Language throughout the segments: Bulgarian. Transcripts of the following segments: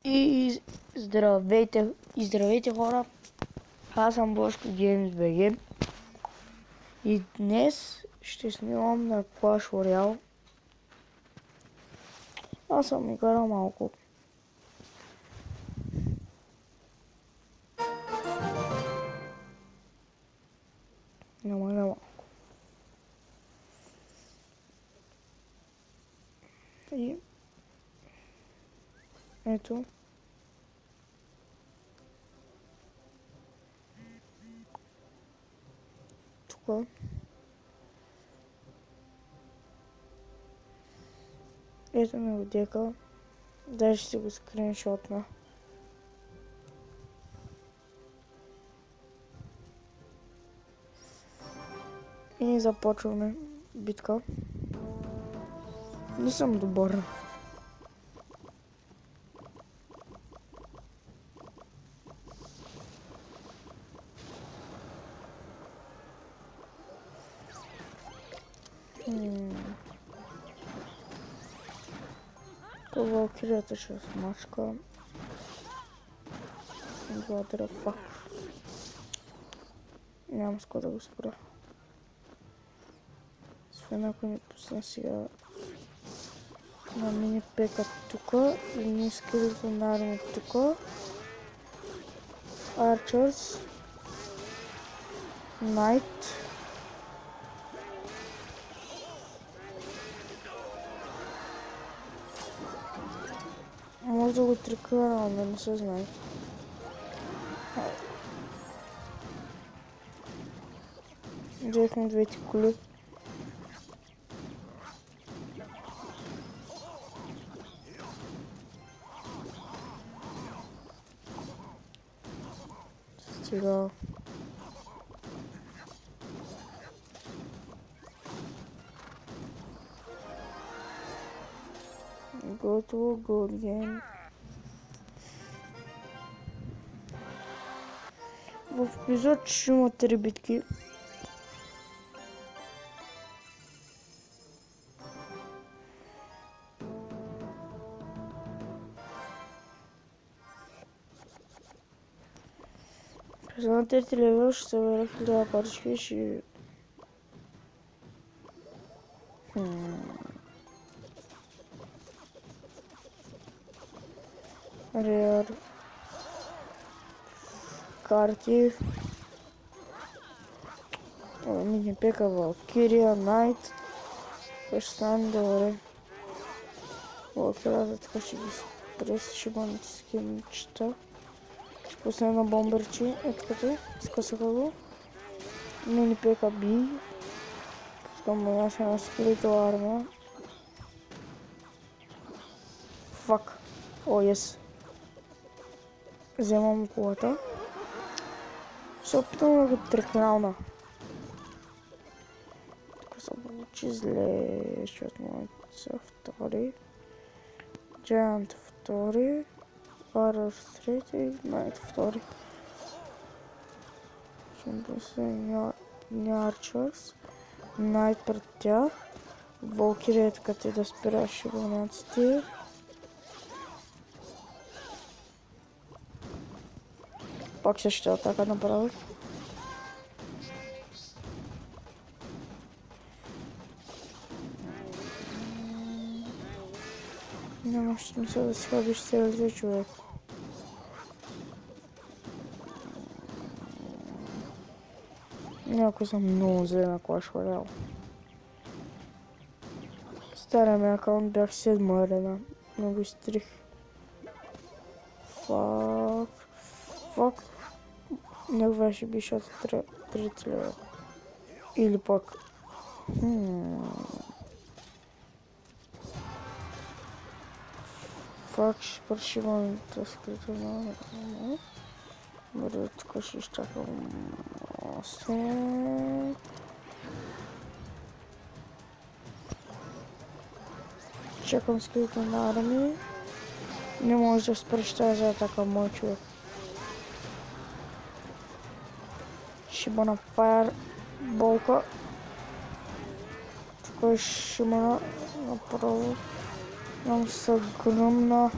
И здравейте хора, аз съм Бошко Games BG и днес ще снимам на Clash Royale. Аз съм играл малко. Няма малко. И ето. Тук. Ето ми го дека. Даже ще го скриншотна. И започваме битка. Не съм добър. Валкирията ще смачка. Благодаря, фак. Нямам с кой да го спра. Освен ако ни пусна сега на мини пека тука и ни скелето на армия тука. Archers. Knight. Може да го триквара, но не се знае. Взехме двете коли. Стига. Готово, good game. В епизод ще има 3 битки. През на 3 левел ще събера 1000 парички и ще... Реар... Карти... Мини пека Валкирия, Найт... Това ще стане добре. Валкирията така ще ги пресичи бандитски мечта. Ще пусне на бомбърчи, ето като скъсаха го. Мини пека Би. Пускам му яше на скелетова армия. Фак. О, ес. Вземам колата. Ще опитам да го трекнауна. Тук се получи зле, защото моят са втори. Giant втори. Warriors трети, Knight втори. Ще пусне Archers. Knight пред тях. Валкирията като да спира шибанаците. Пак ще атака направи. Няма смисъл да си ходиш целите човек. Някой съм много зле на Clash Royale. Стария ми акаунт бях 7 арена, но го изтрих. Фак. Неговия ще би шат 3 лева. Или пак. Фак ще паршивам да скрита на... Бъде тук ще изчакам... Чакам скрита на армия. Не може да спреш тази атака, мой човек. Шибана фаерболка. Тук ще има направо. Нам са гръмна.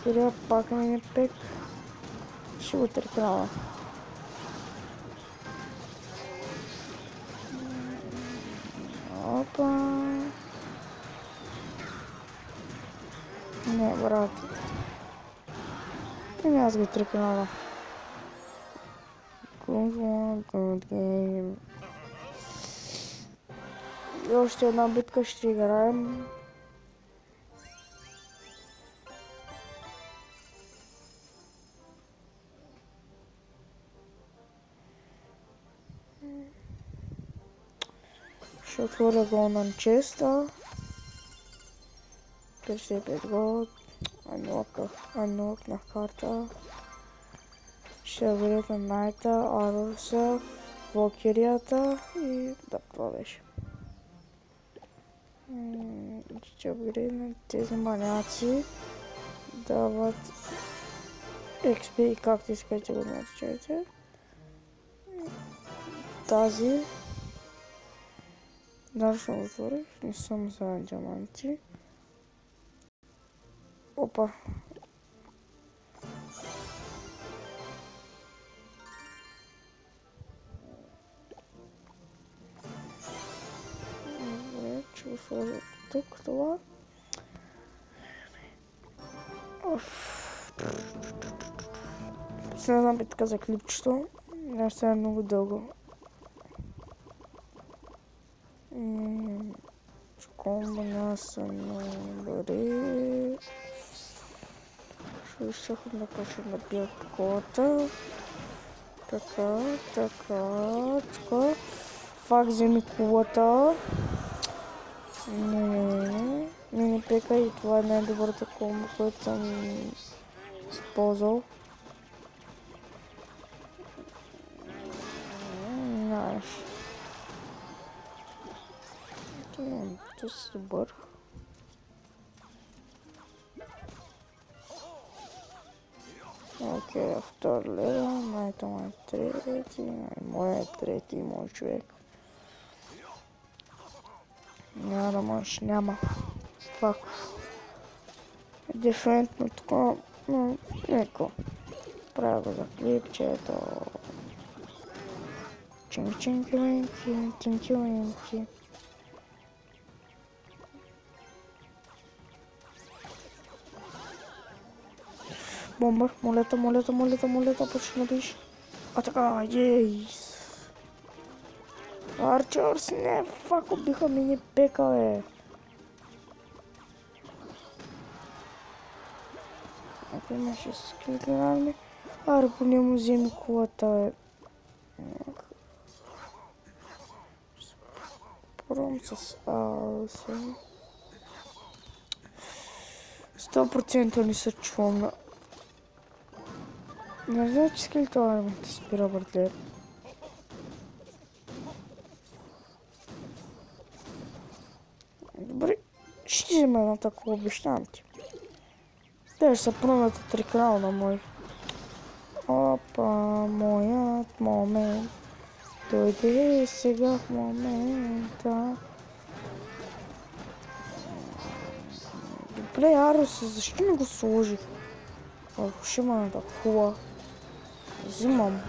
Кирия пак мини пек. Ще го трикнала. Опа. Не, брат. И аз ги трикнала. Good game. И още една битка ще играем. Ще отворя голден честа. 55 год. Анлокнах карта. Ще видите Найта, Арурса, Вокирията и да, това беше. Ще апгрейднем тези маняци. Дават XP и както искате го наричайте. Тази даже отворих, не съм за диаманти. Опа. Добре, че го сложа тук това. Последна една битка за клипчето. Ще е много дълго. Комбо няма са много добре. Ще изчакам да почна да бия колата. Така. Фак вземи колата. Не пека и това е най-добрата комбо, което съм използвал. Знаеш. Това си добър. Окей, втор лева, най-то мой трети, мой трети, мой човек. Няма да можеш, няма. Фак. Дефентно такова, но неко. Правя го за клипчето. Чинки-чинки-винки. Бомба, молета, почти набиш. А така, ейс. Арчърс, не, фак, убиха мини пека, бе. Ако имаше скрити арми, аре поне му вземи колата, бе. Пром с Арсен. 100% не се чувам. Не знам, че скрити армията спира, братле. Добре, ще взема едно такова, обещавам ти. Те ще са промета трикрауна мой. Опа, моят момент. Дойде сега в момента. Добре, Арус, защо не го сложи? Ако ще има на такова. Взимам.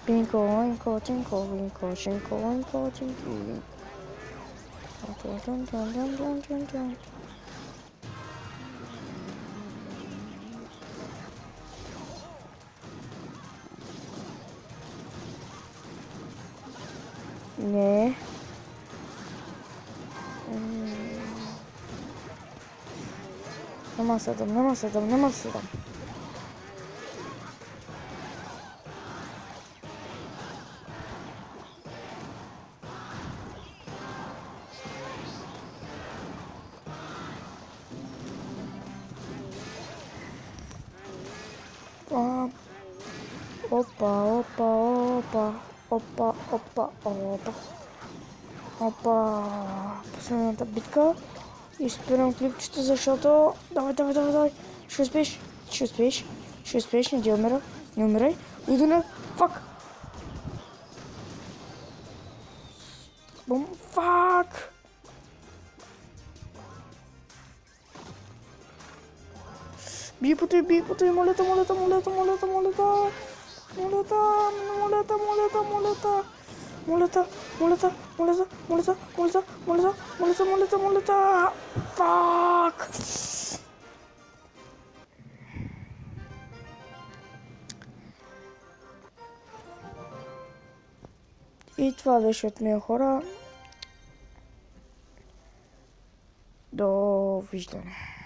Пинко, тинко, винко, шинко, тинки. Не. Нема се дам. Опа. Последната битка. И спирам клипчето, защото... Давай. Ще успееш. Не умирай. Иду на... Фак! Бум, фак! Бий по той, молета. Фак! И това беше от мен, хора. Довиждане.